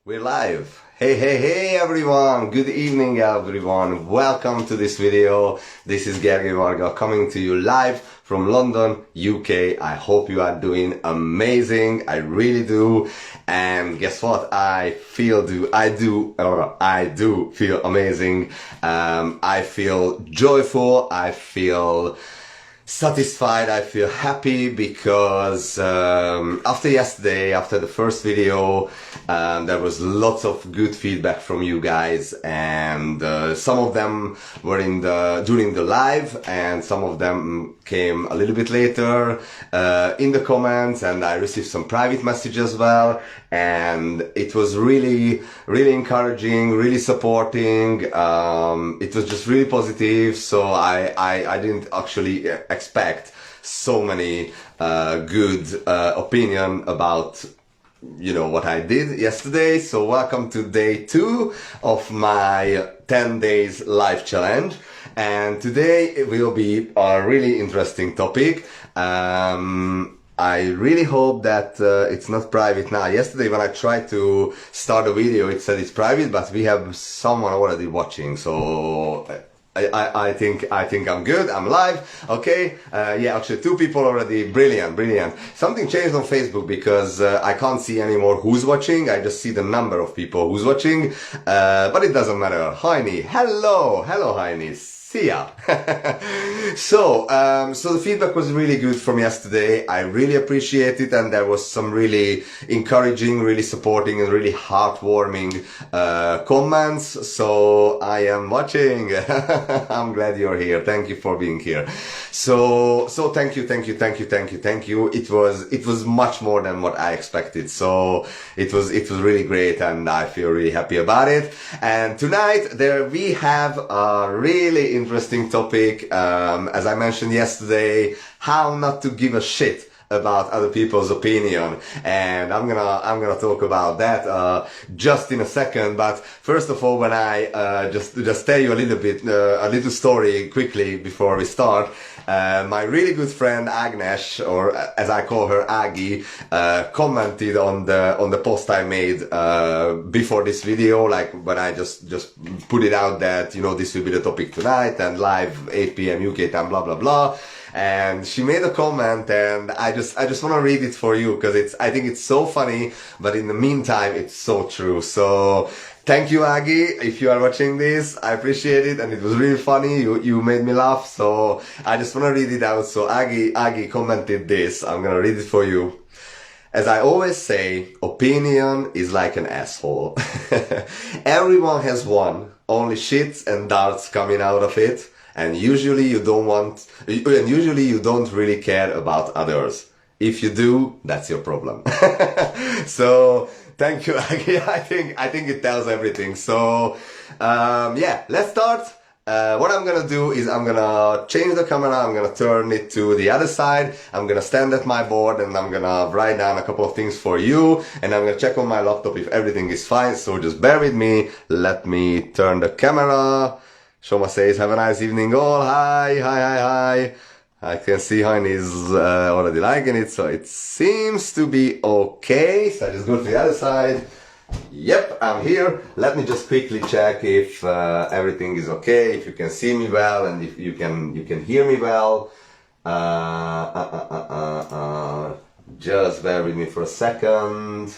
We're live. Hey everyone. Good evening everyone. Welcome to this video. This is Gergely Varga coming to you live from London, UK. I hope you are doing amazing. I really do. And guess what? I do feel amazing. I feel joyful. I feel satisfied, I feel happy because after yesterday, after the first video, there was lots of good feedback from you guys, and some of them were during the live, and some of them came a little bit later in the comments, and I received some private messages as well, and it was really encouraging, really supporting. It was just really positive, so I didn't actually expect so many good opinion about what I did yesterday. So welcome to day 2 of my 10 days life challenge, and today it will be a really interesting topic. I really hope that it's not private now. Yesterday when I tried to start a video, it said it's private, but we have someone already watching, so I think I'm good. I'm live. Okay. Yeah, actually 2 people already. Brilliant. Something changed on Facebook because I can't see anymore who's watching. I just see the number of people who's watching. But it doesn't matter. Heini. Hello Heini. See ya. So the feedback was really good from yesterday. I really appreciate it, and there was some really encouraging, really supporting, and really heartwarming comments. So I am watching. I'm glad you're here. Thank you for being here. So thank you. It was much more than what I expected. So it was really great, and I feel really happy about it. And tonight we have a really interesting topic. As I mentioned yesterday, how not to give a shit about other people's opinion, and I'm gonna talk about that just in a second. But first of all, when I just tell you a little story quickly before we start. My really good friend Agnes, or as I call her Agi, commented on the post I made before this video, like when I just put it out that this will be the topic tonight and live 8 p.m. UK time, blah blah blah. And she made a comment, and I just want to read it for you because I think it's so funny, but in the meantime it's so true. So thank you, Agi, if you are watching this. I appreciate it, and it was really funny. You made me laugh, so I just want to read it out. So Agi commented this. I'm gonna read it for you. As I always say, opinion is like an asshole. Everyone has one, only shits and darts coming out of it. And usually you don't really care about others. If you do, that's your problem. So thank you, Aggie. I think it tells everything. So yeah, let's start. What I'm gonna do is I'm gonna change the camera. I'm gonna turn it to the other side. I'm gonna stand at my board, and I'm gonna write down a couple of things for you, and I'm gonna check on my laptop if everything is fine. So just bear with me. Let me turn the camera. Shoma says, have a nice evening all. Hi. I can see Heini is already liking it, so it seems to be okay. So I just go to the other side. Yep, I'm here. Let me just quickly check if everything is okay, if you can see me well, and if you can hear me well. Just bear with me for a second.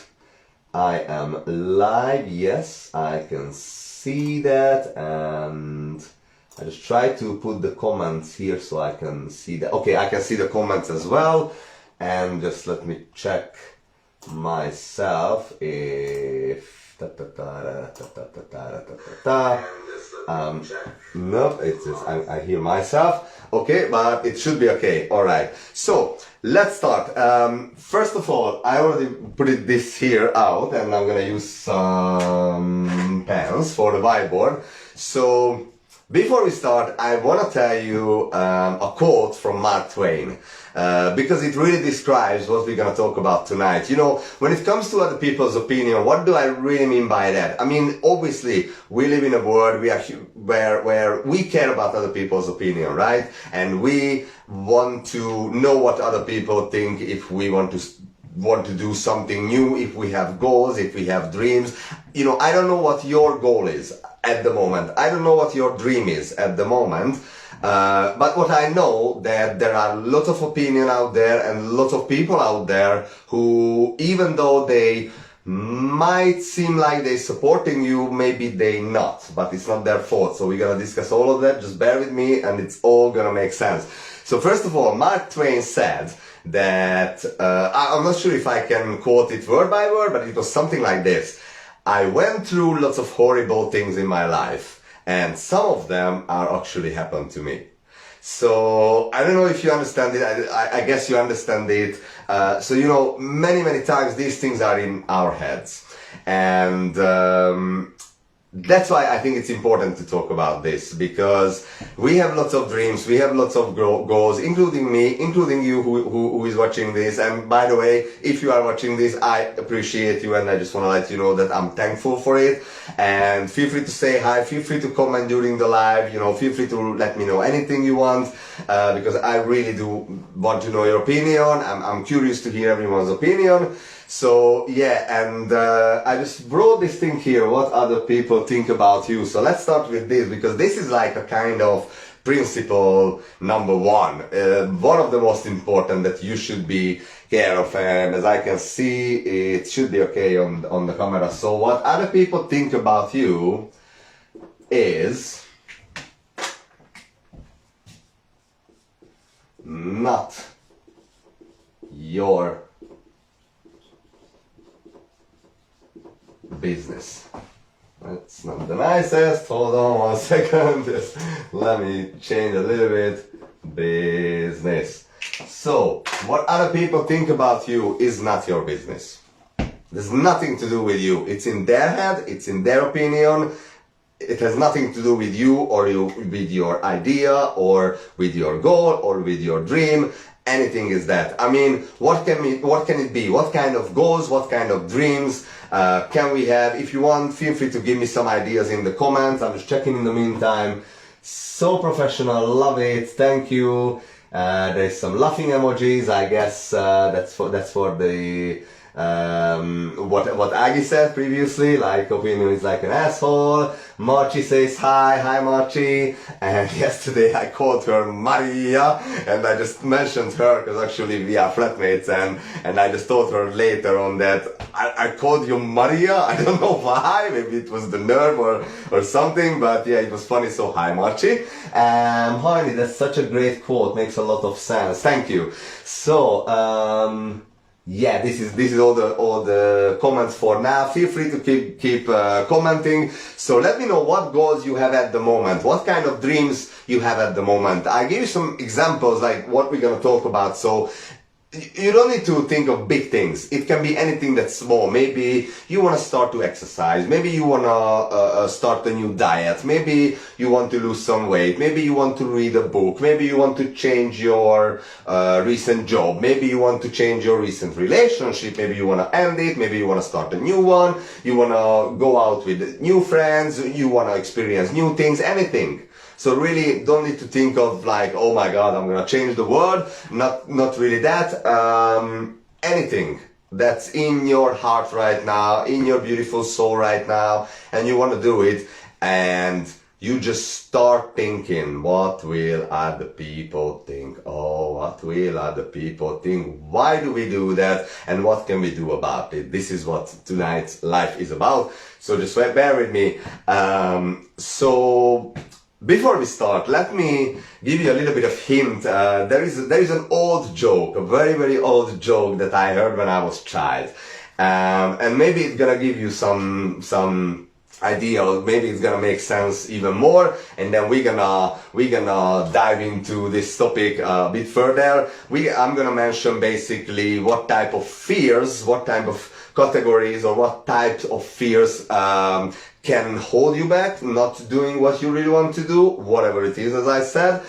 I am live. Yes, I can see that, and I just try to put the comments here so I can see that. Okay, I can see the comments as well, and just let me check myself if no, it is. I hear myself. Okay, but it should be okay. All right. So let's start. First of all, I already put this here out, and I'm gonna use some pens for the whiteboard. So before we start, I want to tell you a quote from Mark Twain, because it really describes what we're going to talk about tonight. When it comes to other people's opinion, what do I really mean by that? I mean, obviously, we live in a world where we care about other people's opinion, right? And we want to know what other people think if we want to want to do something new, if we have goals, if we have dreams. You know, I don't know what your goal is at the moment. I don't know what your dream is at the moment. But what I know, that there are lots of opinion out there and lots of people out there who, even though they might seem like they're supporting you, maybe they not, but it's not their fault. So we're gonna discuss all of that. Just bear with me and it's all gonna make sense. So first of all, Mark Twain said that, I'm not sure if I can quote it word by word, but it was something like this: I went through lots of horrible things in my life, and some of them are actually happened to me. So I don't know if you understand it. I guess you understand it. So, you know, many times these things are in our heads. And that's why I think it's important to talk about this, because we have lots of dreams, we have lots of goals, including me, including you who is watching this. And by the way, if you are watching this, I appreciate you, and I just want to let you know that I'm thankful for it. And feel free to say hi, feel free to comment during the live, you know, feel free to let me know anything you want, because I really do want to know your opinion. I'm curious to hear everyone's opinion. So yeah, and I just brought this thing here, what other people think about you. So let's start with this, because this is like a kind of principle number one, one of the most important that you should be care of. And as I can see, it should be okay on the camera. So what other people think about you is not your business. That's not the nicest. Hold on 1 second. Just let me change a little bit. Business. So, what other people think about you is not your business. There's nothing to do with you. It's in their head, it's in their opinion. It has nothing to do with you or with your idea or with your goal or with your dream. Anything is that. I mean, what can it be? What kind of goals, what kind of dreams can we have? If you want, feel free to give me some ideas in the comments. I'm just checking in the meantime. So professional, love it, thank you. There's some laughing emojis. I guess that's for the what Agi said previously, like opinion is like an asshole. Marchi says hi Marchi. And yesterday I called her Maria, and I just mentioned her because actually we are flatmates, and I just told her later on that I called you Maria. I don't know why, maybe it was the nerve or something, but yeah, it was funny. So hi Marchi. Honey, that's such a great quote, makes a lot of sense. Thank you. So yeah, this is all the comments for now. Feel free to keep commenting. So let me know what goals you have at the moment, what kind of dreams you have at the moment. I give you some examples like what we're gonna talk about. So you don't need to think of big things. It can be anything that's small. Maybe you want to start to exercise. Maybe you want to start a new diet. Maybe you want to lose some weight. Maybe you want to read a book. Maybe you want to change your recent job. Maybe you want to change your recent relationship. Maybe you want to end it. Maybe you want to start a new one. You want to go out with new friends. You want to experience new things. Anything. So really don't need to think of like, oh my God, I'm gonna change the world. Not really that. Anything that's in your heart right now, in your beautiful soul right now, and you want to do it, and you just start thinking, what will other people think? Oh, what will other people think? Why do we do that? And what can we do about it? This is what tonight's life is about. So just bear with me. So before we start, let me give you a little bit of hint. There is an old joke, a very old joke that I heard when I was a child, and maybe it's gonna give you some idea, or maybe it's gonna make sense even more. And then we're gonna dive into this topic a bit further. I'm gonna mention basically what type of fears, what type of categories, or what types of fears can hold you back, not doing what you really want to do, whatever it is, as I said.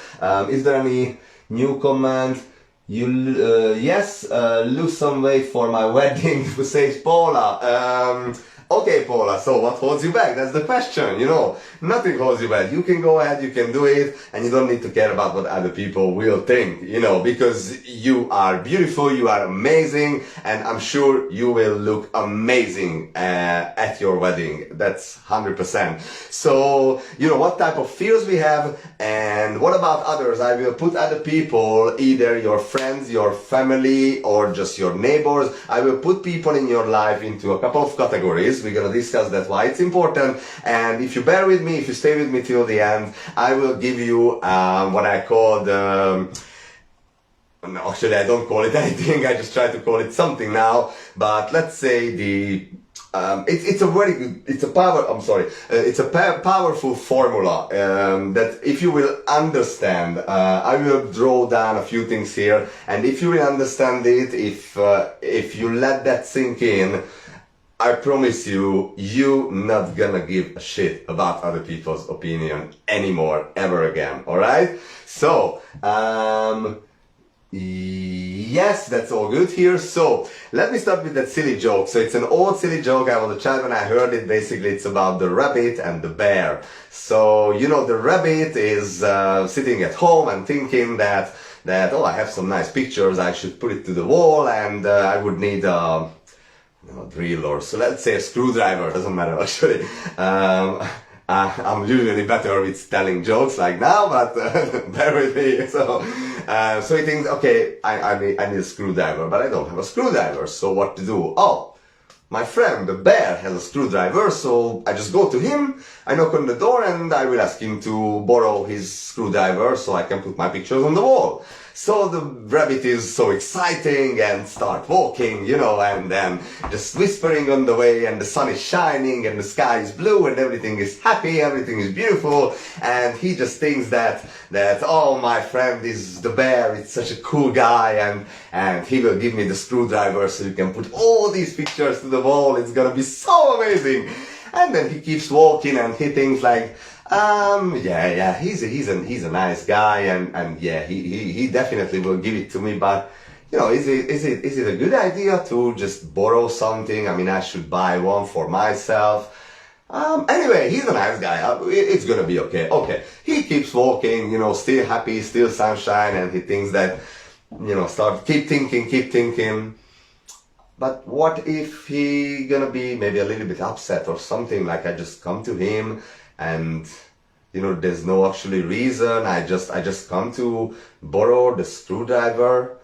Is there any new comment? Yes, lose some weight for my wedding, says Paula. Okay, Paula, so what holds you back? That's the question, you know. Nothing holds you back. You can go ahead, you can do it, and you don't need to care about what other people will think, you know, because you are beautiful, you are amazing, and I'm sure you will look amazing at your wedding. That's 100%. So, you know, what type of fears we have, and what about others? I will put other people, either your friends, your family, or just your neighbors. I will put people in your life into a couple of categories. We're gonna discuss that, why it's important. And if you bear with me, if you stay with me till the end, I will give you what I call the... No, actually, I don't call it anything. I just try to call it something now. But let's say the... it's a very good, it's a powerful formula that if you will understand, I will draw down a few things here, and if you will understand it, if you let that sink in, I promise you, you're not gonna give a shit about other people's opinion anymore, ever again, alright? So, yes, that's all good here. So, let me start with that silly joke. So, it's an old silly joke. I was a child when I heard it. Basically, it's about the rabbit and the bear. So, you know, the rabbit is sitting at home and thinking that, oh, I have some nice pictures. I should put it to the wall, and I would need a drill, or so let's say a screwdriver. Doesn't matter, actually. I'm usually better with telling jokes like now, but bear with me. So he thinks, okay, I need a screwdriver, but I don't have a screwdriver. So what to do? Oh, my friend, the bear, has a screwdriver, so I just go to him, I knock on the door, and I will ask him to borrow his screwdriver so I can put my pictures on the wall. So the rabbit is so exciting and start walking, you know, and then just whispering on the way, and the sun is shining and the sky is blue and everything is happy, everything is beautiful, and he just thinks that oh, my friend is the bear, it's such a cool guy, and he will give me the screwdriver so you can put all these pictures to the wall, it's gonna be so amazing. And then he keeps walking and he thinks like, he's a nice guy, and yeah, he definitely will give it to me, but you know, is it a good idea to just borrow something? I mean, I should buy one for myself. Anyway, he's a nice guy. It's gonna be okay. Okay, he keeps walking, you know, still happy, still sunshine, and he thinks that, you know, keep thinking. But what if he gonna be maybe a little bit upset or something? Like I just come to him, and you know, there's no actually reason. I just come to borrow the screwdriver.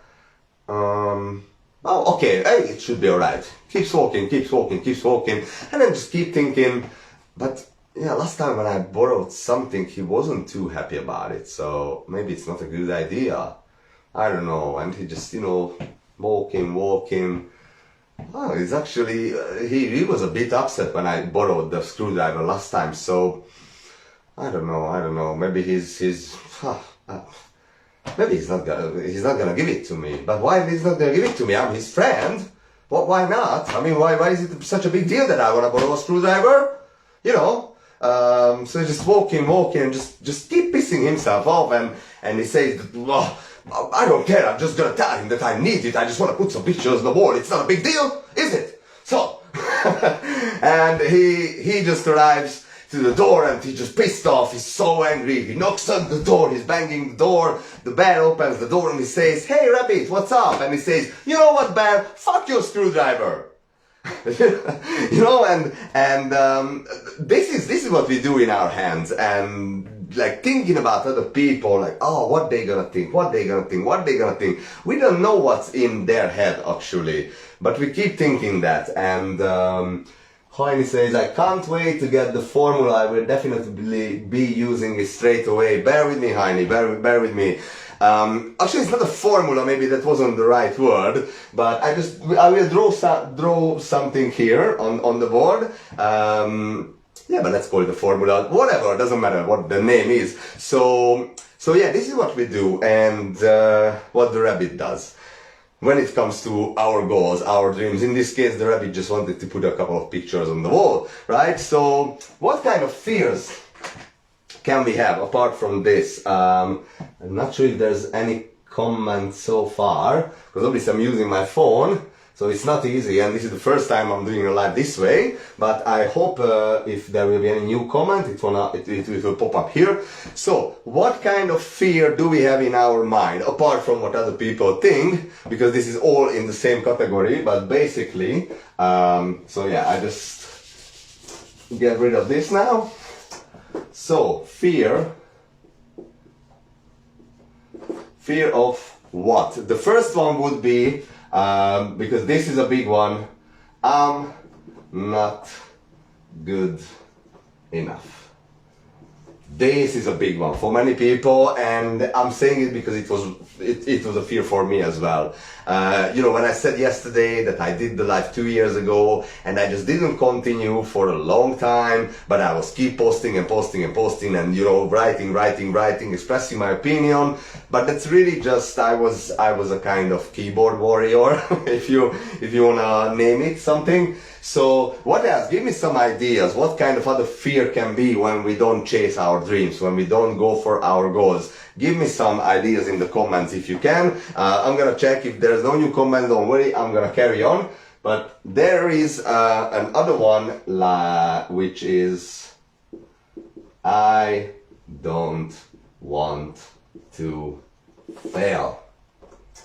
Oh, okay, hey, it should be alright. Keeps walking, and then just keep thinking. But yeah, last time when I borrowed something, he wasn't too happy about it. So maybe it's not a good idea. I don't know. And he just, you know, walking. Oh, it's actually, he was a bit upset when I borrowed the screwdriver last time, so, I don't know, maybe maybe he's not gonna give it to me, but why he's not gonna give it to me? I'm his friend, why not? I mean, why is it such a big deal that I wanna borrow a screwdriver? You know, so he's just walking, and just keep pissing himself off, and he says, oh, I don't care, I'm just gonna tell him that I need it, I just wanna put some pictures on the wall, it's not a big deal, is it? So, and he just arrives to the door and he's just pissed off, he's so angry, he knocks on the door, he's banging the door, the bear opens the door and he says, hey rabbit, what's up? And he says, you know what, bear, fuck your screwdriver. You know, and this is what we do in our hands, and like thinking about other people, like, oh, what they gonna think. We don't know what's in their head actually, but we keep thinking that. And Heini says, I can't wait to get the formula. I will definitely be using it straight away. Bear with me, Heini, bear with me. Actually, it's not a formula, maybe that wasn't the right word, but I will draw something here on the board. Yeah, but let's call it a formula, whatever, doesn't matter what the name is. So yeah, this is what we do, and what the rabbit does when it comes to our goals, our dreams. In this case, the rabbit just wanted to put a couple of pictures on the wall, right? So what kind of fears can we have apart from this? I'm not sure if there's any comment so far, because obviously I'm using my phone, So it's not easy, and this is the first time I'm doing a live this way, but I hope if there will be any new comment, it will pop up here. So, what kind of fear do we have in our mind, apart from what other people think, because this is all in the same category, but basically, so yeah, I just get rid of this now. So, fear of what? The first one would be, because this is a big one, I'm not good enough. This is a big one for many people, and I'm saying it because it was a fear for me as well. You know, when I said yesterday that I did the live 2 years ago, and I just didn't continue for a long time, but I was keep posting and posting and posting, and you know, writing, expressing my opinion. But that's really just I was a kind of keyboard warrior, if you wanna name it something. So what else? Give me some ideas. What kind of other fear can be when we don't chase our dreams, when we don't go for our goals? Give me some ideas in the comments if you can. I'm gonna check if there's no new comment, don't worry, I'm gonna carry on. But there is another one, which is, I don't want to fail.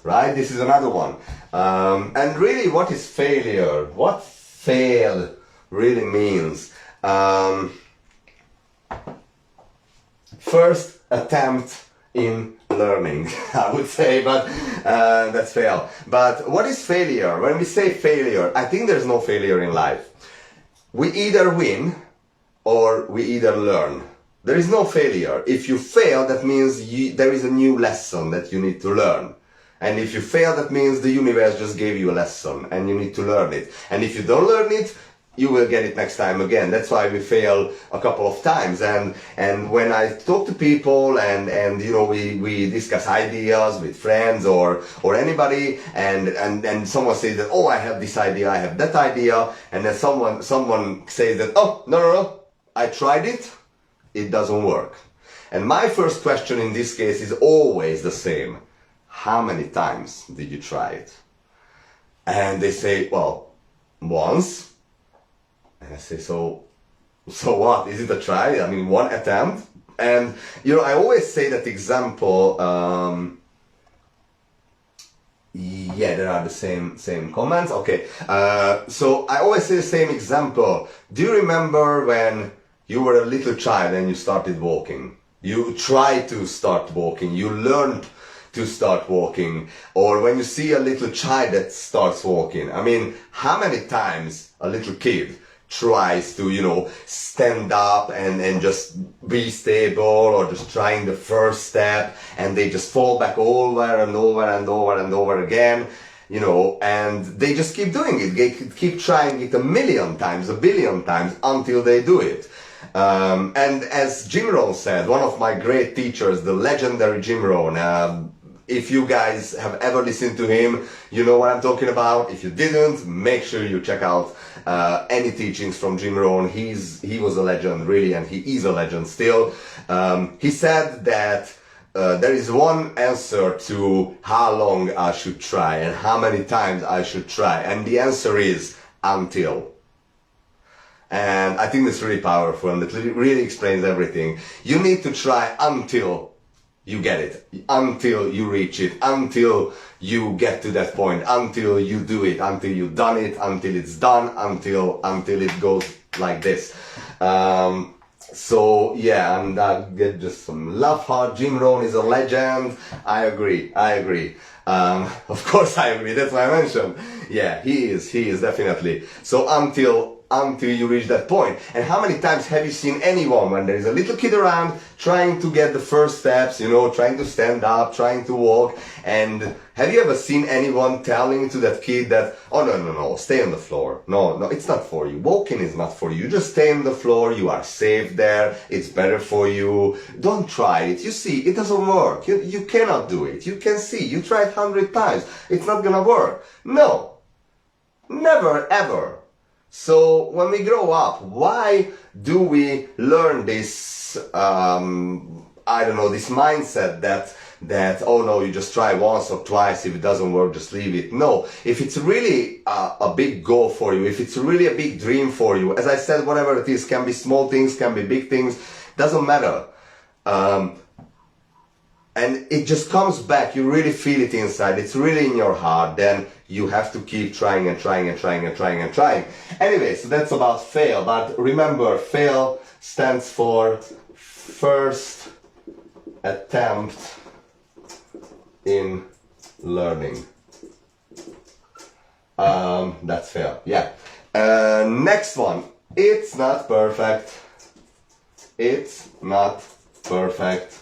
Right? This is another one. And really, what is failure? What fail really means? First attempt in learning, I would say, but that's fail. But what is failure? When we say failure, I think there's no failure in life. We either win or we either learn. There is no failure. If you fail, that means there is a new lesson that you need to learn. And if you fail, that means the universe just gave you a lesson and you need to learn it. And if you don't learn it, you will get it next time again. That's why we fail a couple of times. And when I talk to people and you know, we discuss ideas with friends or anybody, and someone says that, oh, I have this idea, I have that idea, and then someone says that, oh, no, I tried it, it doesn't work. And my first question in this case is always the same. How many times did you try it? And they say, well, once. And I say, so what? Is it a try? I mean, one attempt? And, you know, I always say that example, yeah, there are the same comments. Okay, so I always say the same example. Do you remember when you were a little child and you started walking? You tried to start walking, you learned to start walking, or when you see a little child that starts walking. I mean, how many times a little kid tries to, you know, stand up and just be stable, or just trying the first step, and they just fall back over and over again, you know, and they just keep doing it. They keep trying it a million times, a billion times, until they do it. And as Jim Rohn said, one of my great teachers, the legendary Jim Rohn, if you guys have ever listened to him, you know what I'm talking about. If you didn't, make sure you check out any teachings from Jim Rohn. He was a legend, really, and he is a legend still. He said that there is one answer to how long I should try and how many times I should try, and the answer is until. And I think that's really powerful, and it really explains everything. You need to try until you get it, until you reach it, until you get to that point, until you do it, until you've done it, until it's done, until it goes like this. So yeah, and I get just some love heart. Jim Rohn is a legend. I agree. Of course I agree, that's why I mentioned. Yeah, he is definitely. So until you reach that point. And how many times have you seen anyone, when there is a little kid around, trying to get the first steps, you know, trying to stand up, trying to walk, and have you ever seen anyone telling to that kid that, oh no, stay on the floor. No, it's not for you. Walking is not for you. You just stay on the floor, you are safe there, it's better for you. Don't try it. You see, it doesn't work. You cannot do it. You can see, you tried 100 times. It's not gonna work. No. Never ever. So when we grow up, why do we learn this, this mindset that that, oh no, you just try once or twice, if it doesn't work, just leave it. No, if it's really a big goal for you, if it's really a big dream for you, as I said, whatever it is, can be small things, can be big things, doesn't matter. And it just comes back, you really feel it inside, it's really in your heart, then you have to keep trying and trying and trying and trying and trying. Anyway, so that's about fail, but remember, fail stands for first attempt in learning. That's fail, yeah. Next one, it's not perfect. It's not perfect.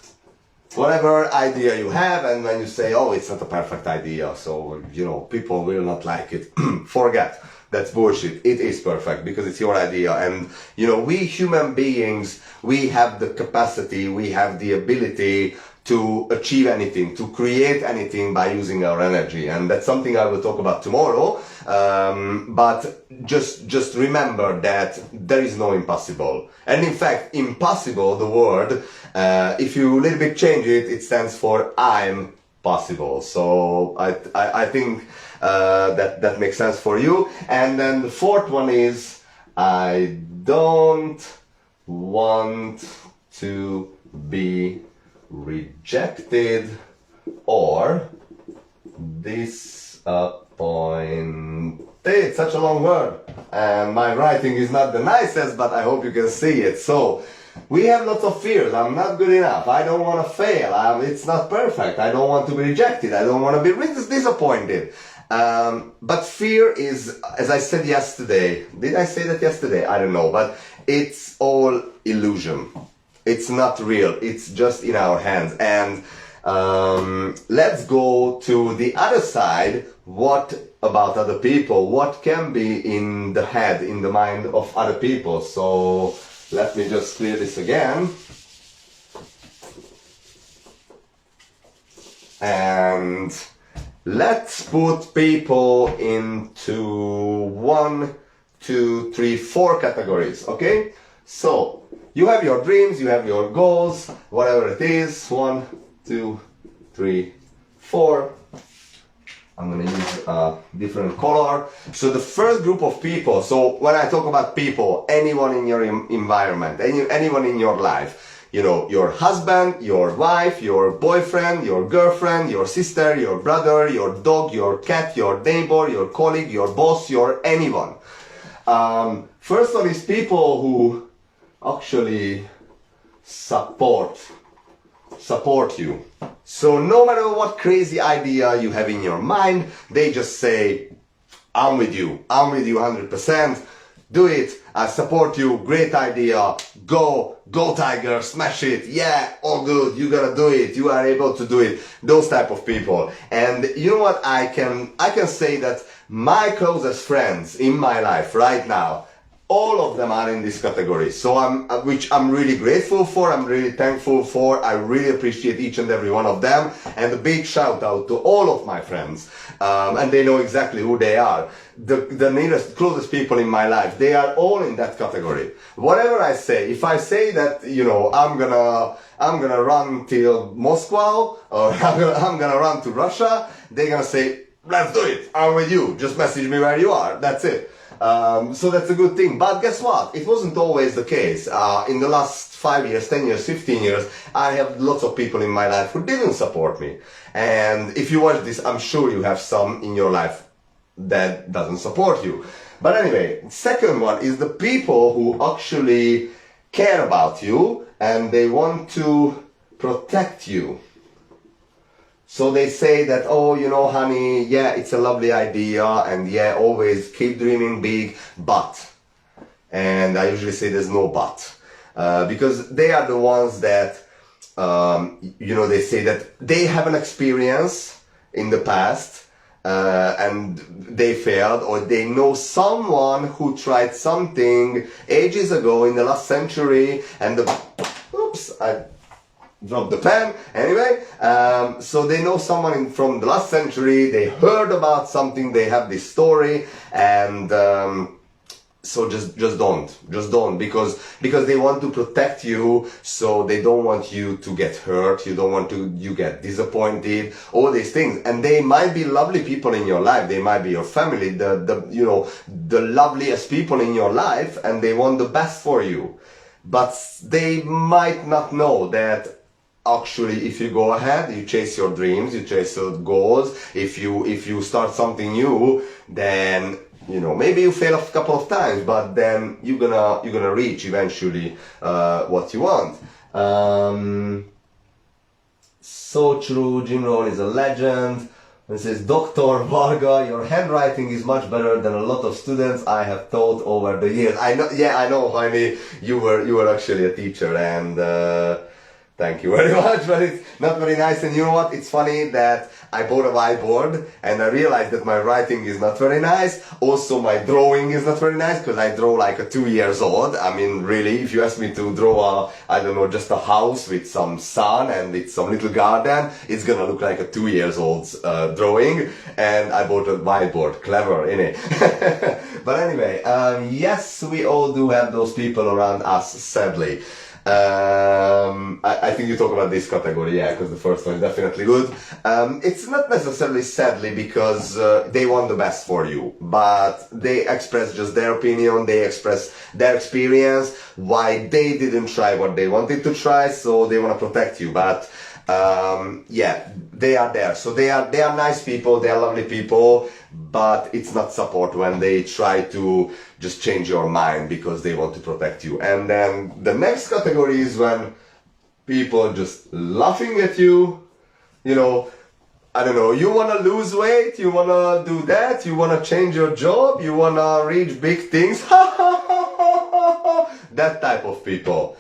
Whatever idea you have, and when you say, oh, it's not a perfect idea, so, you know, people will not like it, forget. That's bullshit. It is perfect because it's your idea. And, you know, we human beings, we have the capacity, we have the ability to achieve anything, to create anything by using our energy. And that's something I will talk about tomorrow. But just remember that there is no impossible. And in fact, impossible, the word, if you a little bit change it, it stands for I'm possible. So I think that makes sense for you. And then the fourth one is I don't want to be rejected or disappointed. It's such a long word, and my writing is not the nicest, but I hope you can see it. So we have lots of fears. I'm not good enough. I don't want to fail. It's not perfect. I don't want to be rejected. I don't want to be disappointed. But fear is, as I said yesterday, did I say that yesterday? I don't know, but it's all illusion. It's not real. It's just in our hands. And let's go to the other side. What about other people? What can be in the head, in the mind of other people? So let me just clear this again. And let's put people into 1, 2, 3, 4 categories, okay? So you have your dreams, you have your goals, whatever it is. 1, 2, 3, 4. I'm gonna use a different color. So the first group of people, so when I talk about people, anyone in your environment, anyone in your life, you know, your husband, your wife, your boyfriend, your girlfriend, your sister, your brother, your dog, your cat, your neighbor, your colleague, your boss, your anyone. First one is people who actually support you. So no matter what crazy idea you have in your mind, they just say, I'm with you 100%, do it, I support you, great idea, go Tiger, smash it, yeah, all good, you gotta do it, you are able to do it, those type of people. And you know what, I can say that my closest friends in my life right now, all of them are in this category, so which I'm really grateful for, I'm really thankful for, I really appreciate each and every one of them, and a big shout out to all of my friends, and they know exactly who they are. The nearest, closest people in my life, they are all in that category. Whatever I say, if I say that, you know, I'm gonna run till Moscow, or I'm gonna run to Russia, they're gonna say, let's do it, I'm with you, just message me where you are, that's it. So that's a good thing. But guess what? It wasn't always the case. In the last 5 years, 10 years, 15 years, I have lots of people in my life who didn't support me. And if you watch this, I'm sure you have some in your life that doesn't support you. But anyway, second one is the people who actually care about you and they want to protect you. So they say that, oh, you know, honey, yeah, it's a lovely idea, and yeah, always keep dreaming big, but, and I usually say there's no but, because they are the ones that, you know, they say that they have an experience in the past, and they failed, or they know someone who tried something ages ago in the last century, and oops, I dropped the pen. Anyway, so they know someone from the last century, they heard about something, they have this story, and So just don't, because they want to protect you, so they don't want you to get hurt, you get disappointed, all these things. And they might be lovely people in your life, they might be your family, the loveliest people in your life, and they want the best for you. But they might not know that actually, if you go ahead, you chase your dreams, you chase your goals, if you start something new, then maybe you fail a couple of times, but then you're gonna reach eventually what you want. So true. Jim Rohn is a legend. It says, Dr. Varga, your handwriting is much better than a lot of students I have taught over the years. I know, honey, you were actually a teacher, and thank you very much, but it's not very nice. And you know what? It's funny that I bought a whiteboard and I realized that my writing is not very nice. Also, my drawing is not very nice because I draw like a 2 years old. I mean, really, if you ask me to draw just a house with some sun and with some little garden, it's gonna look like a 2 years old drawing. And I bought a whiteboard. Clever, innit? But anyway, yes, we all do have those people around us, sadly. I think you talk about this category, yeah, because the first one is definitely good. It's not necessarily sadly because they want the best for you, but they express just their opinion, they express their experience, why they didn't try what they wanted to try, so they want to protect you. But yeah, they are there. So they are nice people, they are lovely people, but it's not support when they try to just change your mind because they want to protect you. And then the next category is when people just laughing at you, I don't know, you want to lose weight, you want to do that, you want to change your job, you want to reach big things, that type of people.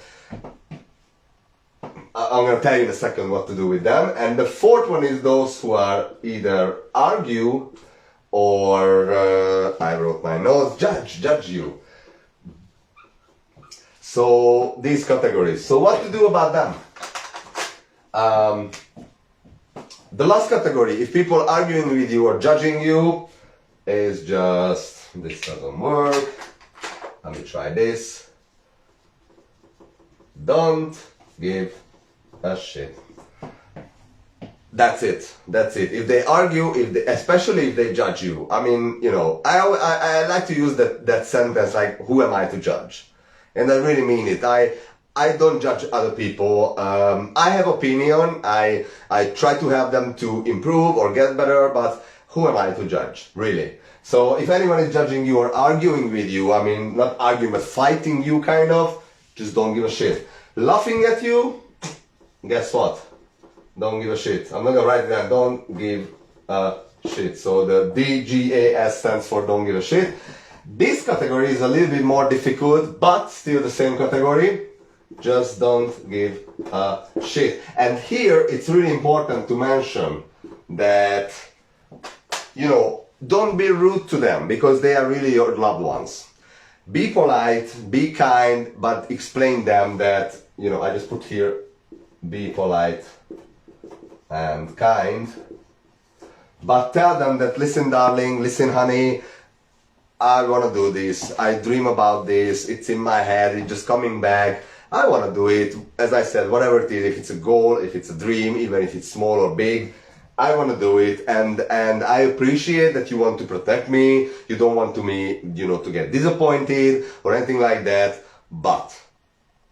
I'm going to tell you in a second what to do with them. And the fourth one is those who are either argue or, I wrote my notes, judge you. So these categories. So what to do about them? The last category, if people arguing with you or judging you, is just, this doesn't work. Let me try this. Don't give a shit. That's it. If they argue, especially if they judge you. I mean, I like to use that sentence like, who am I to judge? And I really mean it. I don't judge other people. I have opinion. I try to help them to improve or get better, but who am I to judge, really? So if anyone is judging you or arguing with you, I mean, not arguing, but fighting you kind of, just don't give a shit. Laughing at you, guess what? Don't give a shit. I'm not gonna write it down. Don't give a shit. So the DGAS stands for don't give a shit. This category is a little bit more difficult, but still the same category. Just don't give a shit. And here it's really important to mention that, don't be rude to them because they are really your loved ones. Be polite, be kind, but explain them that, I just put here, be polite and kind, but tell them that, listen darling, listen honey, I want to do this, I dream about this, it's in my head, it's just coming back, I want to do it. As I said, whatever it is, if it's a goal, if it's a dream, even if it's small or big, I want to do it, and I appreciate that you want to protect me, you don't want me to get disappointed or anything like that, but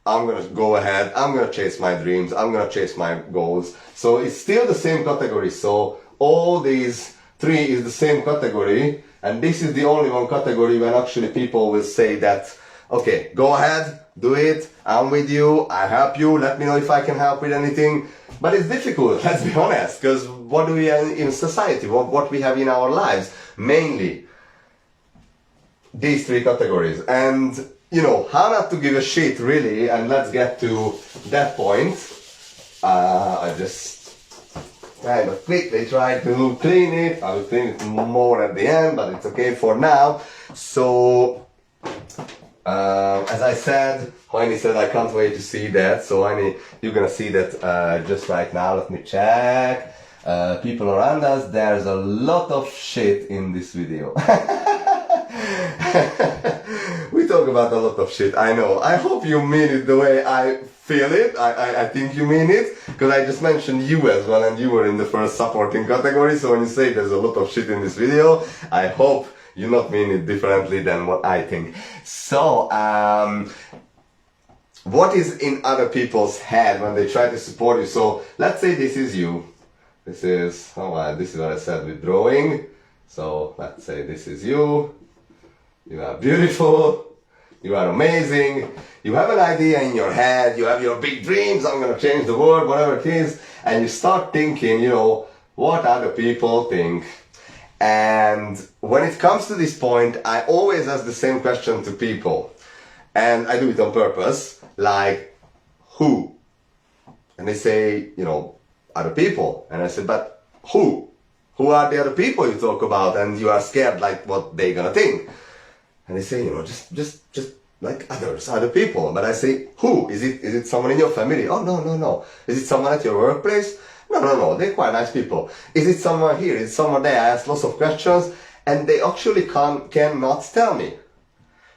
I'm gonna go ahead, I'm gonna chase my dreams, I'm gonna chase my goals. So it's still the same category. So all these three is the same category, and this is the only one category when actually people will say that, okay, go ahead, do it, I'm with you, I help you, let me know if I can help with anything. But it's difficult, let's be honest, because what do we have in society, what we have in our lives? Mainly these three categories. And how not to give a shit, really, and let's get to that point. I just kind of quickly try to clean it. I will clean it more at the end, but it's okay for now. So, as I said, Heini said I can't wait to see that. So Heini, you're gonna see that just right now. Let me check. People around us, there's a lot of shit in this video. talk about a lot of shit, I know. I hope you mean it the way I feel it. I think you mean it, because I just mentioned you as well, and you were in the first supporting category, so when you say there's a lot of shit in this video, I hope you not mean it differently than what I think. So, what is in other people's head when they try to support you? So, let's say this is you. This is, this is what I said with drawing. So, let's say this is you. You are beautiful. You are amazing. You have an idea in your head. You have your big dreams. I'm gonna change the world, whatever it is. And you start thinking, you know, what other people think. And when it comes to this point, I always ask the same question to people. And I do it on purpose. Like, who? And they say, you know, other people. And I said, but who? Who are the other people you talk about? And you are scared, like, what they gonna think. And they say, you know, just like others, other people. But I say, who? Is it someone in your family? Oh, no. Is it someone at your workplace? No. They're quite nice people. Is it someone here? Is it someone there? I ask lots of questions, and they actually cannot tell me.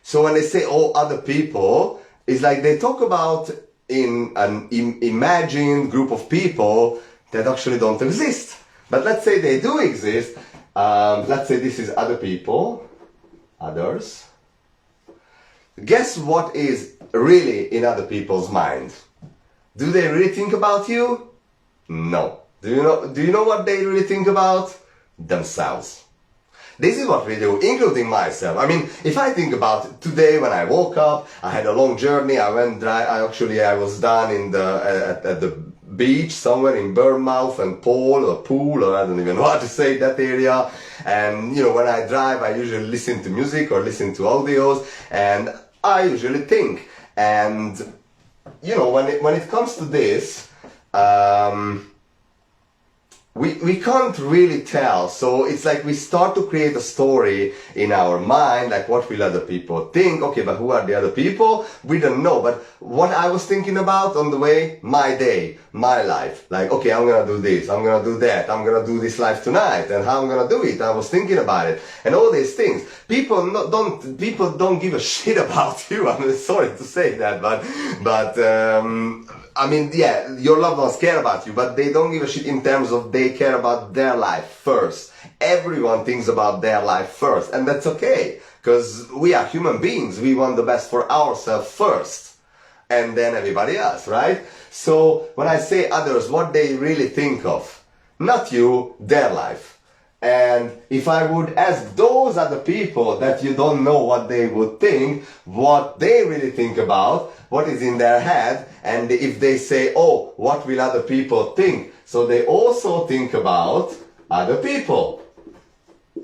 So when they say, oh, other people, it's like they talk about in an imagined group of people that actually don't exist. But let's say they do exist. Let's say this is other people, others. Guess what is really in other people's mind? Do they really think about you? No. Do you know what they really think about? Themselves. This is what we do, including myself. I mean, if I think about today when I woke up, I had a long journey. I was down in at the beach somewhere in Bournemouth and Pool, or I don't even know how to say that area. And you know, when I drive, I usually listen to music or listen to audios, and I usually think. And you know, when it comes to this, we can't really tell. So it's like we start to create a story in our mind, like what will other people think? Okay, but who are the other people? We don't know. But what I was thinking about on the way, my day, my life, like, okay, I'm gonna do this, I'm gonna do that, I'm gonna do this live tonight, and how I'm gonna do it. I was thinking about it, and all these things. People don't give a shit about you. I'm sorry to say that, but I mean, yeah, your loved ones care about you, but they don't give a shit in terms of they care about their life first. Everyone thinks about their life first, and that's okay, because we are human beings. We want the best for ourselves first, and then everybody else, right? So when I say others, what they really think of, not you, their life. And if I would ask those other people that you don't know what they would think, what they really think about, what is in their head, and if they say, oh, what will other people think? So they also think about other people.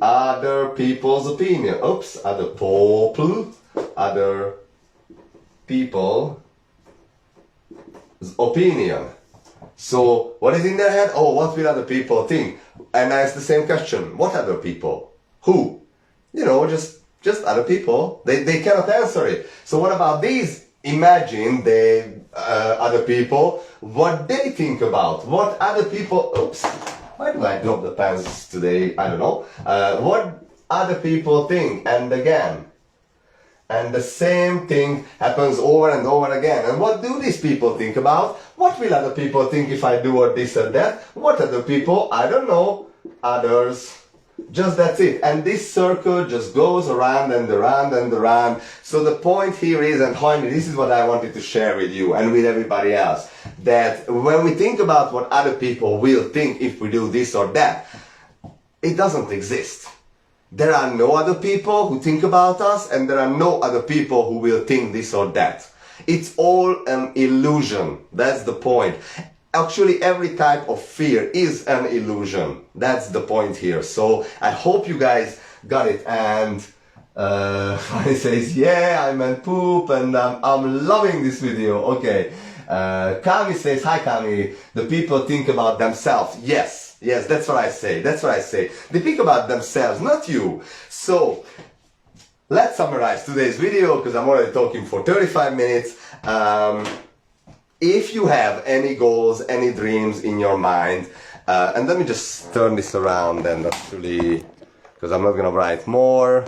Other people's opinion. Oops, other people's opinion. So what is in their head? Oh, what will other people think? And I ask the same question. What other people? Who? You know, just other people. They cannot answer it. So what about these? Imagine the other people, what they think about. What other people... Oops. Why do I drop the pens today? I don't know. What other people think. And again. And the same thing happens over and over again. And what do these people think about? What will other people think if I do or this or that? What other people? I don't know. Others. Just that's it. And this circle just goes around and around and around. So the point here is, and Jaime, this is what I wanted to share with you and with everybody else, that when we think about what other people will think if we do this or that, it doesn't exist. There are no other people who think about us, and there are no other people who will think this or that. It's all an illusion. That's the point. Actually, every type of fear is an illusion. That's the point here. So I hope you guys got it. And he says, yeah, I meant poop, and I'm loving this video. Okay. Kami says, hi Kami, the people think about themselves. Yes, that's what I say. They think about themselves, not you. So, let's summarize today's video, because I'm already talking for 35 minutes. If you have any goals, any dreams in your mind, and let me just turn this around and actually, because I'm not going to write more.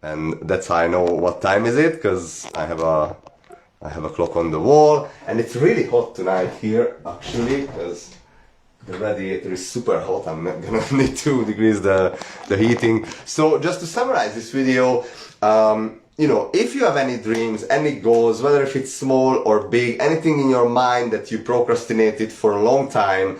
and that's how I know what time is it, because I have a clock on the wall, and it's really hot tonight here actually, because the radiator is super hot. I'm not gonna need 2 degrees the heating. So just to summarize this video, you know, if you have any dreams, any goals, whether if it's small or big, anything in your mind that you procrastinated for a long time,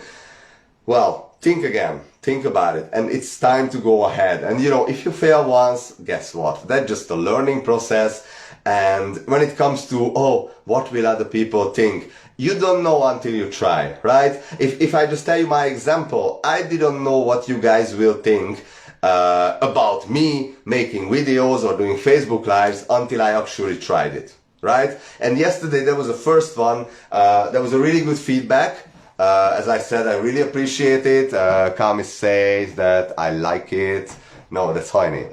well, think again, think about it, and it's time to go ahead. And you know, if you fail once, guess what? That's just a learning process. And when it comes to, oh, what will other people think? You don't know until you try, right? If I just tell you my example, I didn't know what you guys will think about me making videos or doing Facebook Lives until I actually tried it, right? And yesterday there was a first one, there was a really good feedback. As I said, I really appreciate it. Kami says that I like it. No, that's Heine.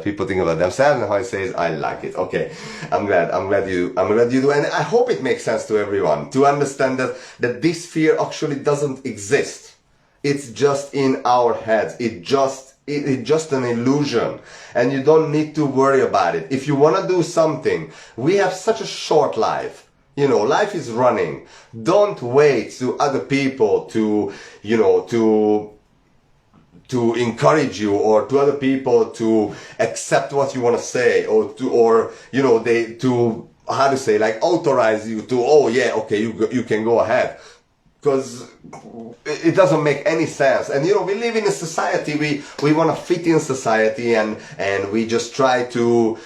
People think about themselves, and Heine says, I like it. Okay. I'm glad you do. And I hope it makes sense to everyone to understand that this fear actually doesn't exist. It's just in our heads. It's just an illusion, and you don't need to worry about it. If you want to do something, we have such a short life. You know, life is running. Don't wait to other people to, you know, to encourage you, or to other people to accept what you want to say, or you know, to how to say, like, authorize you to, oh yeah, okay, you can go ahead. Because it doesn't make any sense. And you know, we live in a society, we want to fit in society, and we just try to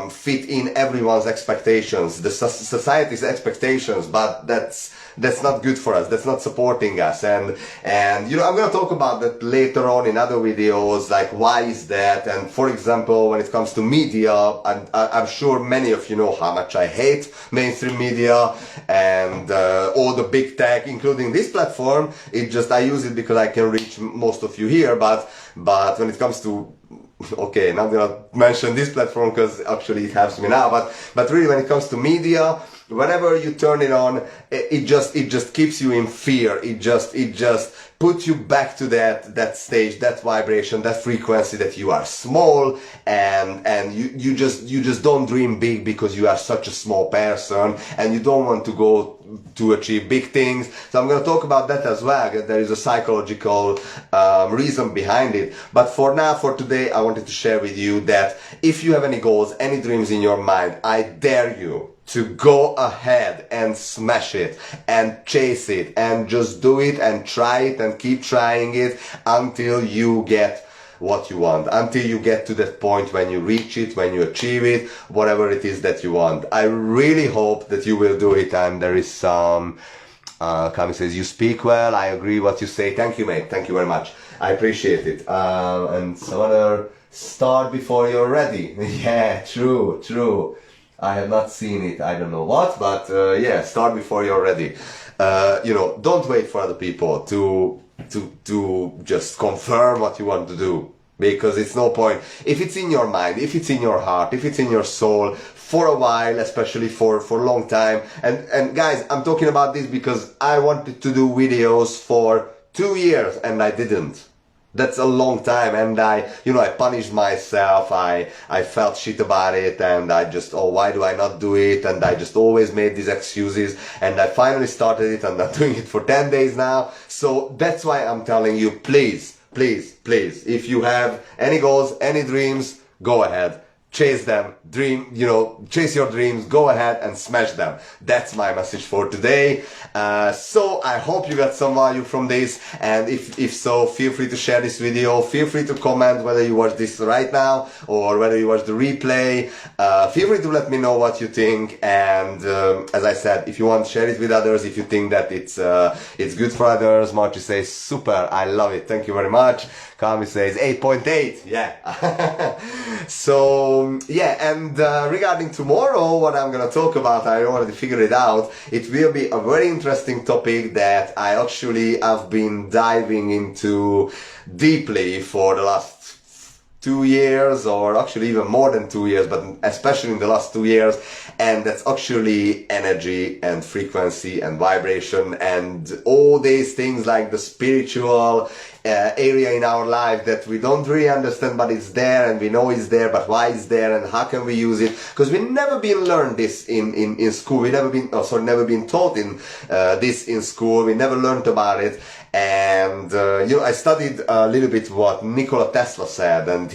fit in everyone's expectations, the society's expectations, but that's not good for us. That's not supporting us. And you know, I'm going to talk about that later on in other videos, like why is that? And for example, when it comes to media, I'm sure many of you know how much I hate mainstream media and all the big tech, including this platform. I use it because I can reach most of you here, but when it comes to, okay, not gonna mention this platform because actually it helps me now, but really when it comes to media, whenever you turn it on, it just keeps you in fear. It just puts you back to that stage, that vibration, that frequency that you are small, and you just don't dream big because you are such a small person and you don't want to go to achieve big things. So I'm going to talk about that as well. There is a psychological reason behind it. But for now, for today, I wanted to share with you that if you have any goals, any dreams in your mind, I dare you to go ahead and smash it and chase it and just do it and try it and keep trying it until you get what you want, until you get to that point when you reach it, when you achieve it, whatever it is that you want. I really hope that you will do it. And there is some Kami says, you speak well, I agree what you say. Thank you, mate. Thank you very much. I appreciate it. And some other, start before you're ready. Yeah, true. I have not seen it, I don't know what, but yeah, start before you're ready. You know, don't wait for other people to just confirm what you want to do, because it's no point. If it's in your mind, if it's in your heart, if it's in your soul, for a while, especially for a long time, and guys, I'm talking about this because I wanted to do videos for 2 years and I didn't. That's a long time, and I punished myself, I felt shit about it, and I just, oh, why do I not do it? And I just always made these excuses, and I finally started it, and I'm doing it for 10 days now. So that's why I'm telling you, please, if you have any goals, any dreams, go ahead. Chase them, chase your dreams, go ahead and smash them. That's my message for today. So I hope you got some value from this, and if so, feel free to share this video, feel free to comment whether you watch this right now or whether you watch the replay. Feel free to let me know what you think, and as I said, if you want, share it with others, if you think that it's good for others. Marty says, super, I love it, thank you very much. Kami says 8.8, yeah. So yeah, and regarding tomorrow, what I'm gonna talk about, I already figured it out. It will be a very interesting topic that I actually have been diving into deeply for the last 2 years, or actually even more than 2 years, but especially in the last 2 years, and that's actually energy and frequency and vibration and all these things like the spiritual area in our life that we don't really understand, but it's there and we know it's there, but why it's there and how can we use it? Because we've never been learned this in school. We never been taught in this in school. We never learned about it. And I studied a little bit what Nikola Tesla said, and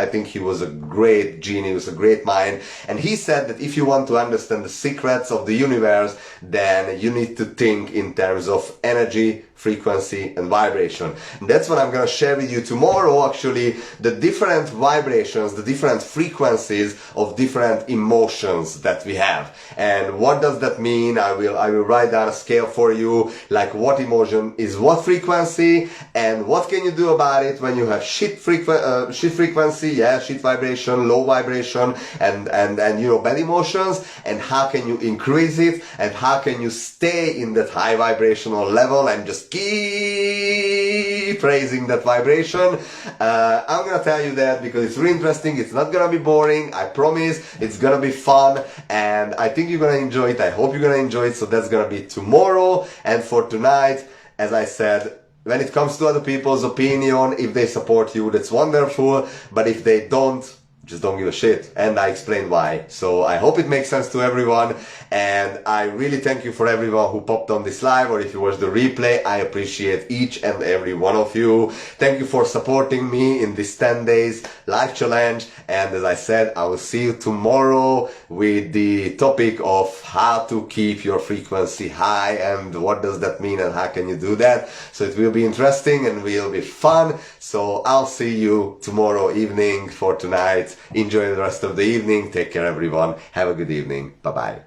I think he was a great genius, a great mind. And he said that if you want to understand the secrets of the universe, then you need to think in terms of energy, frequency and vibration. And that's what I'm going to share with you tomorrow, actually, the different vibrations, the different frequencies of different emotions that we have. And what does that mean? I will write down a scale for you, like what emotion is what frequency, and what can you do about it when you have shit frequency, shit vibration, low vibration, and bad emotions, and how can you increase it, and how can you stay in that high vibrational level and just keep raising that vibration. I'm gonna tell you that because it's really interesting. It's not gonna be boring, I promise. It's gonna be fun, and I think you're gonna enjoy it. I hope you're gonna enjoy it. So that's gonna be tomorrow. And for tonight, as I said, when it comes to other people's opinion, if they support you, that's wonderful. But if they don't, just don't give a shit. And I explained why. So I hope it makes sense to everyone. And I really thank you for everyone who popped on this live, or if you watch the replay. I appreciate each and every one of you. Thank you for supporting me in this 10 days live challenge. And as I said, I will see you tomorrow with the topic of how to keep your frequency high and what does that mean and how can you do that. So it will be interesting and will be fun. So I'll see you tomorrow evening for tonight. Enjoy the rest of the evening. Take care, everyone. Have a good evening. Bye-bye.